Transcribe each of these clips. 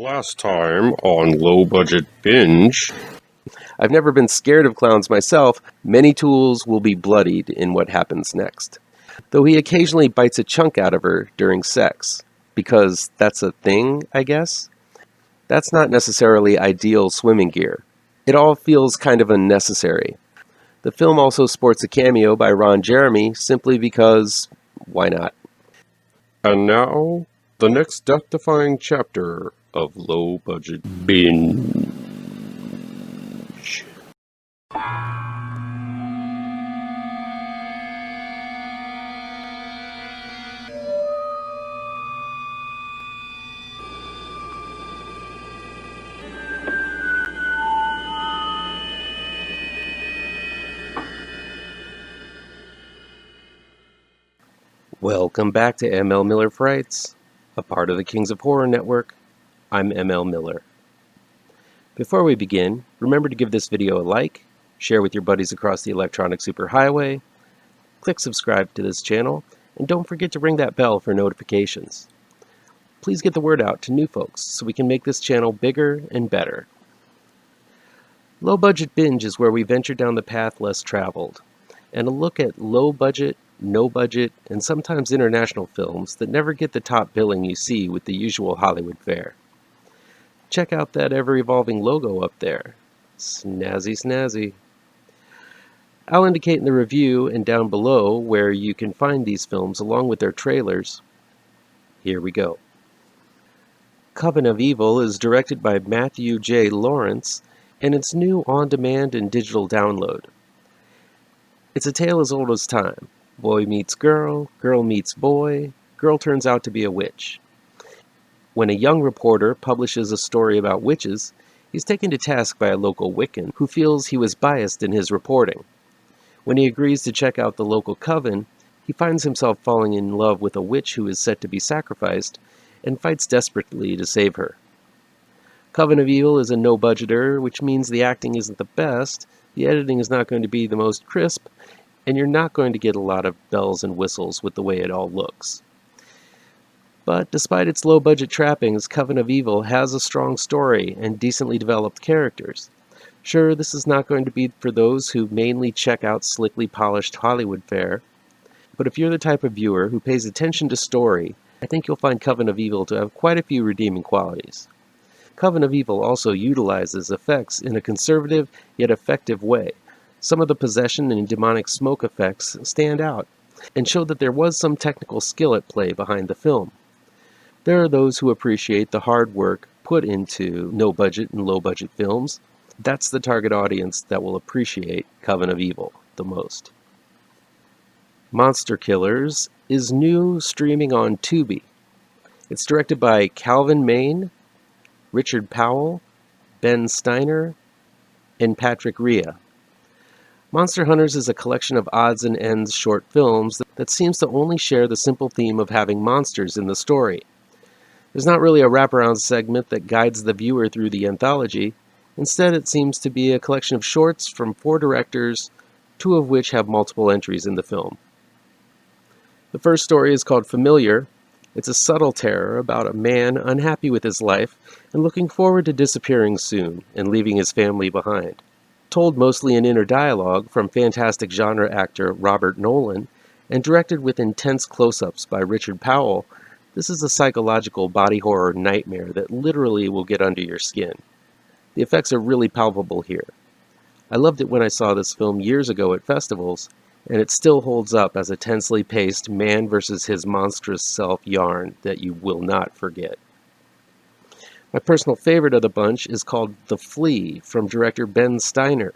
Last time on Low Budget Binge. I've never been scared of clowns myself. Many tools will be bloodied in what happens next. Though he occasionally bites a chunk out of her during sex. Because that's a thing, I guess? That's not necessarily ideal swimming gear. It all feels kind of unnecessary. The film also sports a cameo by Ron Jeremy simply because, why not? And now, the next death-defying chapter of Low Budget Binge. Welcome back to ML Miller Frights, a part of the Kings of Horror Network. I'm ML Miller. Before we begin, remember to give this video a like, share with your buddies across the electronic superhighway, click subscribe to this channel, and don't forget to ring that bell for notifications. Please get the word out to new folks so we can make this channel bigger and better. Low Budget Binge is where we venture down the path less traveled, and a look at low budget, no budget, and sometimes international films that never get the top billing you see with the usual Hollywood fare. Check out that ever-evolving logo up there. Snazzy snazzy. I'll indicate in the review and down below where you can find these films along with their trailers. Here we go. Coven of Evil is directed by Matthew J. Lawrence, and it's new on-demand and digital download. It's a tale as old as time. Boy meets girl, girl meets boy, girl turns out to be a witch. When a young reporter publishes a story about witches, he's taken to task by a local Wiccan who feels he was biased in his reporting. When he agrees to check out the local coven, he finds himself falling in love with a witch who is set to be sacrificed and fights desperately to save her. Coven of Evil is a no-budgeter, which means the acting isn't the best, the editing is not going to be the most crisp, and you're not going to get a lot of bells and whistles with the way it all looks. But despite its low-budget trappings, Coven of Evil has a strong story and decently developed characters. Sure, this is not going to be for those who mainly check out slickly polished Hollywood fare, but if you're the type of viewer who pays attention to story, I think you'll find Coven of Evil to have quite a few redeeming qualities. Coven of Evil also utilizes effects in a conservative yet effective way. Some of the possession and demonic smoke effects stand out and show that there was some technical skill at play behind the film. There are those who appreciate the hard work put into no-budget and low-budget films. That's the target audience that will appreciate Coven of Evil the most. Monster Killers is new, streaming on Tubi. It's directed by Calvin Maine, Richard Powell, Ben Steiner, and Patrick Rea. Monster Hunters is a collection of odds and ends short films that seems to only share the simple theme of having monsters in the story. There's not really a wraparound segment that guides the viewer through the anthology. Instead, it seems to be a collection of shorts from 4 directors, 2 of which have multiple entries in the film. The first story is called Familiar. It's a subtle terror about a man unhappy with his life and looking forward to disappearing soon and leaving his family behind. Told mostly in inner dialogue from fantastic genre actor Robert Nolan, and directed with intense close-ups by Richard Powell, this is a psychological body horror nightmare that literally will get under your skin. The effects are really palpable here. I loved it when I saw this film years ago at festivals, and it still holds up as a tensely paced man versus his monstrous self yarn that you will not forget. My personal favorite of the bunch is called The Flea from director Ben Steiner.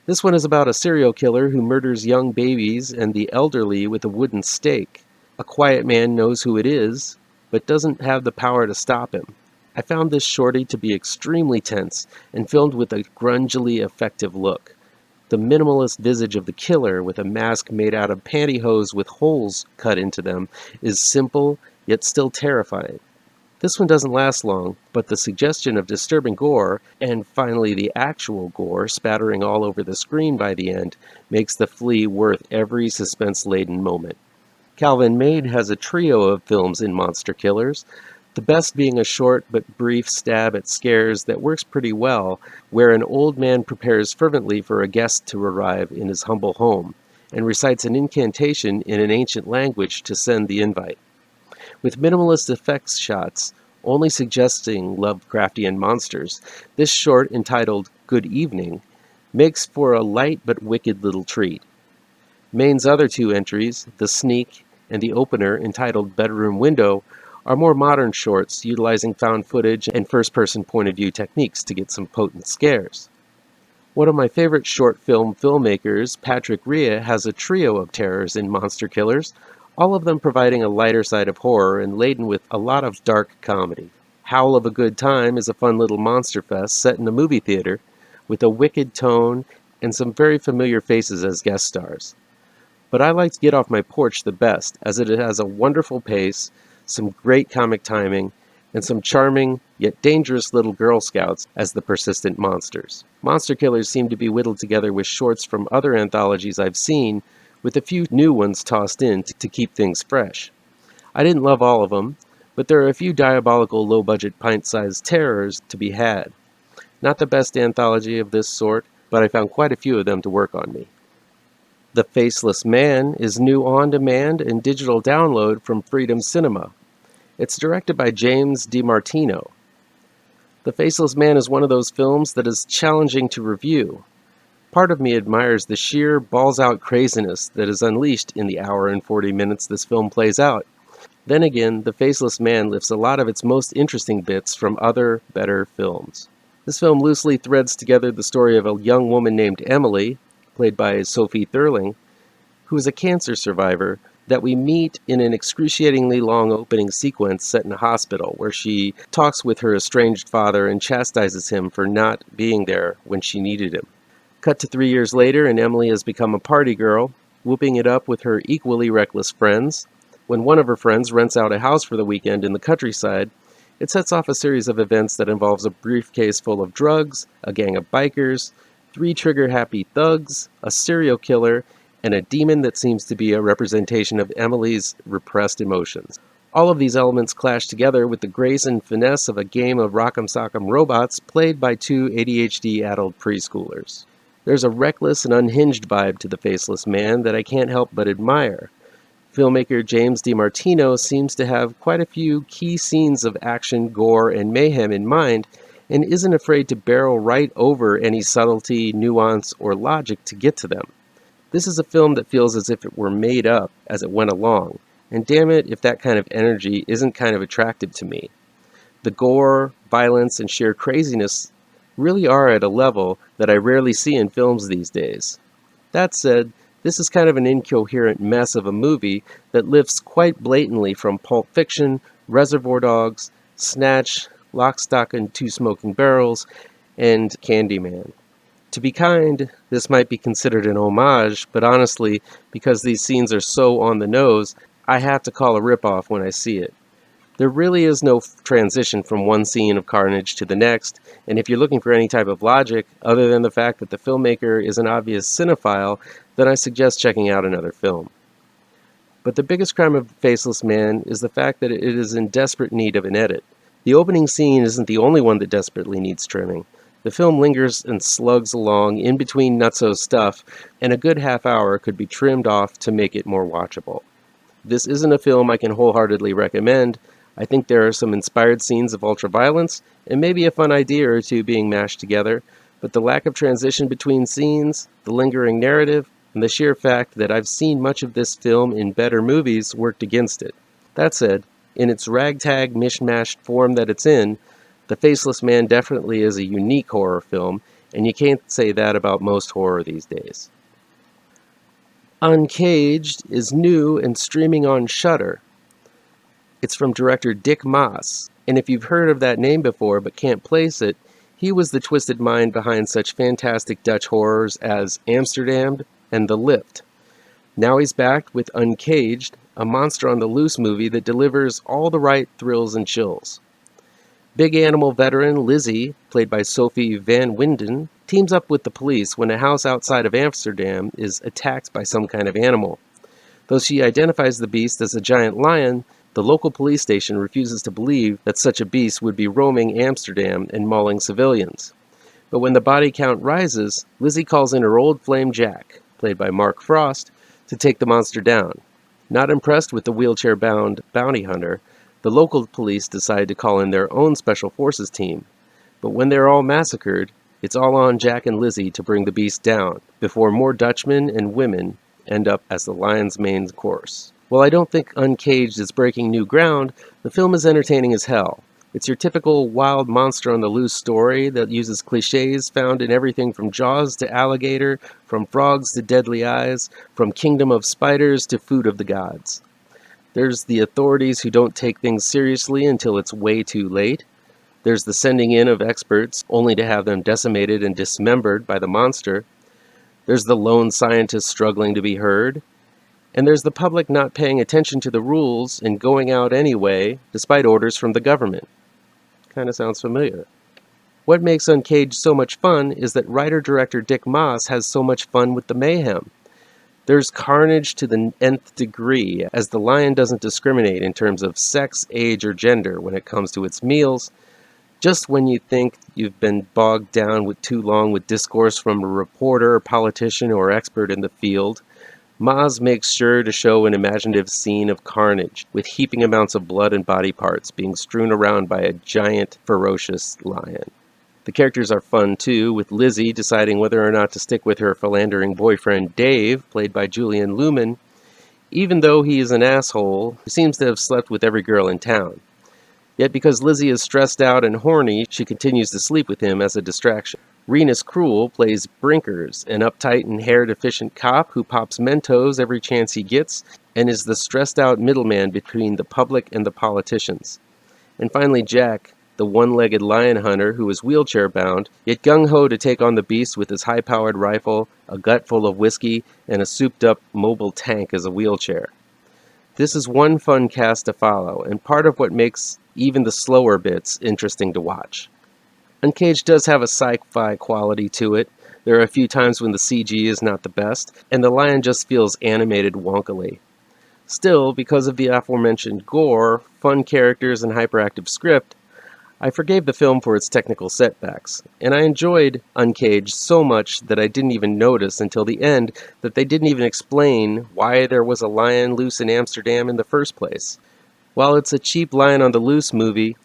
This one is about a serial killer who murders young babies and the elderly with a wooden stake. A quiet man knows who it is, but doesn't have the power to stop him. I found this shorty to be extremely tense and filmed with a grungily effective look. The minimalist visage of the killer with a mask made out of pantyhose with holes cut into them is simple yet still terrifying. This one doesn't last long, but the suggestion of disturbing gore, and finally the actual gore spattering all over the screen by the end, makes The Flea worth every suspense-laden moment. Calvin Maine has a trio of films in Monster Killers. The best being a short but brief stab at scares that works pretty well, where an old man prepares fervently for a guest to arrive in his humble home, and recites an incantation in an ancient language to send the invite. With minimalist effects shots, only suggesting Lovecraftian monsters, this short, entitled Good Evening, makes for a light but wicked little treat. Maine's other two entries, The Sneak and the opener, entitled Bedroom Window, are more modern shorts utilizing found footage and first-person point-of-view techniques to get some potent scares. One of my favorite short film filmmakers, Patrick Rea, has a trio of terrors in Monster Killers, all of them providing a lighter side of horror and laden with a lot of dark comedy. Howl of a Good Time is a fun little monster fest set in a movie theater with a wicked tone and some very familiar faces as guest stars. But I liked Get Off My Porch the best, as it has a wonderful pace, some great comic timing, and some charming yet dangerous little Girl Scouts as the persistent monsters. Monster Killers seem to be whittled together with shorts from other anthologies I've seen, with a few new ones tossed in to keep things fresh. I didn't love all of them, but there are a few diabolical low-budget pint-sized terrors to be had. Not the best anthology of this sort, but I found quite a few of them to work on me. The Faceless Man is new on-demand and digital download from Freedom Cinema. It's directed by James DiMartino. The Faceless Man is one of those films that is challenging to review. Part of me admires the sheer balls-out craziness that is unleashed in the hour and 40 minutes this film plays out. Then again, The Faceless Man lifts a lot of its most interesting bits from other, better films. This film loosely threads together the story of a young woman named Emily, played by Sophie Thurling, who is a cancer survivor that we meet in an excruciatingly long opening sequence set in a hospital where she talks with her estranged father and chastises him for not being there when she needed him. Cut to 3 years later, and Emily has become a party girl, whooping it up with her equally reckless friends. When one of her friends rents out a house for the weekend in the countryside, it sets off a series of events that involves a briefcase full of drugs, a gang of bikers, 3 trigger-happy thugs, a serial killer, and a demon that seems to be a representation of Emily's repressed emotions. All of these elements clash together with the grace and finesse of a game of rock'em sock'em robots played by 2 ADHD-addled preschoolers. There's a reckless and unhinged vibe to The Faceless Man that I can't help but admire. Filmmaker James DiMartino seems to have quite a few key scenes of action, gore, and mayhem in mind, and isn't afraid to barrel right over any subtlety, nuance, or logic to get to them. This is a film that feels as if it were made up as it went along, and damn it if that kind of energy isn't kind of attractive to me. The gore, violence, and sheer craziness really are at a level that I rarely see in films these days. That said, this is kind of an incoherent mess of a movie that lifts quite blatantly from Pulp Fiction, Reservoir Dogs, Snatch, Lock, Stock, and Two Smoking Barrels, and Candyman. To be kind, this might be considered an homage, but honestly, because these scenes are so on the nose, I have to call a ripoff when I see it. There really is no transition from one scene of carnage to the next, and if you're looking for any type of logic, other than the fact that the filmmaker is an obvious cinephile, then I suggest checking out another film. But the biggest crime of Faceless Man is the fact that it is in desperate need of an edit. The opening scene isn't the only one that desperately needs trimming. The film lingers and slugs along in between nutso stuff, and a good half hour could be trimmed off to make it more watchable. This isn't a film I can wholeheartedly recommend. I think there are some inspired scenes of ultraviolence, and maybe a fun idea or two being mashed together, but the lack of transition between scenes, the lingering narrative, and the sheer fact that I've seen much of this film in better movies worked against it. That said, in its ragtag, mishmashed form that it's in, The Faceless Man definitely is a unique horror film, and you can't say that about most horror these days. UNCAGED is new and streaming on Shudder. It's from director Dick Maas, and if you've heard of that name before but can't place it, he was the twisted mind behind such fantastic Dutch horrors as Amsterdam and The Lift. Now he's back with UNCAGED, a monster on the loose movie that delivers all the right thrills and chills. Big Animal veteran Lizzie, played by Sophie Van Winden, teams up with the police when a house outside of Amsterdam is attacked by some kind of animal. Though she identifies the beast as a giant lion, the local police station refuses to believe that such a beast would be roaming Amsterdam and mauling civilians. But when the body count rises, Lizzie calls in her old flame Jack, played by Mark Frost, to take the monster down. Not impressed with the wheelchair-bound bounty hunter, the local police decide to call in their own special forces team. But when they're all massacred, it's all on Jack and Lizzie to bring the beast down, before more Dutchmen and women end up as the lion's main course. While I don't think Uncaged is breaking new ground, the film is entertaining as hell. It's your typical wild monster on the loose story that uses cliches found in everything from Jaws to Alligator, from frogs to deadly eyes, from Kingdom of Spiders to Food of the Gods. There's the authorities who don't take things seriously until it's way too late. There's the sending in of experts only to have them decimated and dismembered by the monster. There's the lone scientist struggling to be heard. And there's the public not paying attention to the rules and going out anyway, despite orders from the government. Kind of sounds familiar. What makes Uncaged so much fun is that writer-director Dick Maas has so much fun with the mayhem. There's carnage to the nth degree, as the lion doesn't discriminate in terms of sex, age, or gender when it comes to its meals. Just when you think you've been bogged down with too long with discourse from a reporter, politician, or expert in the field, Maas makes sure to show an imaginative scene of carnage, with heaping amounts of blood and body parts being strewn around by a giant, ferocious lion. The characters are fun too, with Lizzie deciding whether or not to stick with her philandering boyfriend Dave, played by Julian Lumen, even though he is an asshole who seems to have slept with every girl in town. Yet because Lizzie is stressed out and horny, she continues to sleep with him as a distraction. Renus Cruel plays Brinkers, an uptight and hair-deficient cop who pops Mentos every chance he gets and is the stressed-out middleman between the public and the politicians. And finally Jack, the one-legged lion hunter who is wheelchair-bound, yet gung-ho to take on the beast with his high-powered rifle, a gut full of whiskey, and a souped-up mobile tank as a wheelchair. This is one fun cast to follow, and part of what makes even the slower bits interesting to watch. Uncaged does have a sci-fi quality to it. There are a few times when the CG is not the best, and the lion just feels animated wonkily. Still, because of the aforementioned gore, fun characters, and hyperactive script, I forgave the film for its technical setbacks, and I enjoyed Uncaged so much that I didn't even notice until the end that they didn't even explain why there was a lion loose in Amsterdam in the first place. While it's a cheap Lion on the Loose movie,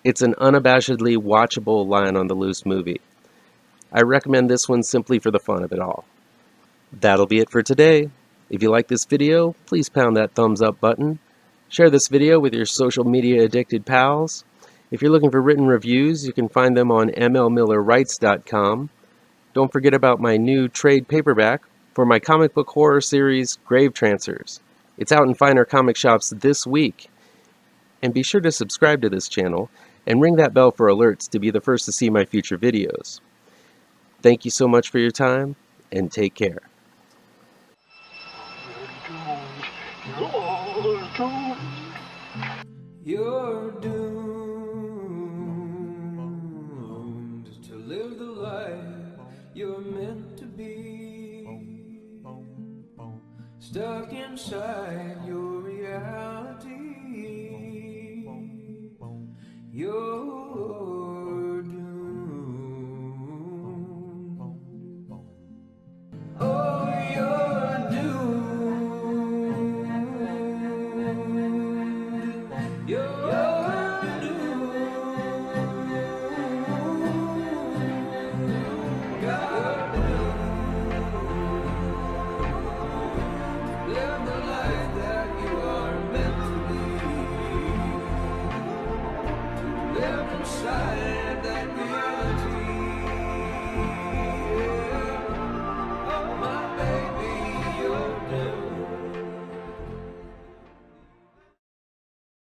it's an unabashedly watchable Lion on the Loose movie. I recommend this one simply for the fun of it all. That'll be it for today. If you like this video, please pound that thumbs up button. Share this video with your social media addicted pals. If you're looking for written reviews, you can find them on mlmillerwrites.com. Don't forget about my new trade paperback for my comic book horror series, Grave Trancers. It's out in finer comic shops this week. And be sure to subscribe to this channel and ring that bell for alerts to be the first to see my future videos. Thank you so much for your time, and take care. You're doomed to live the life you're meant to be, stuck inside your reality.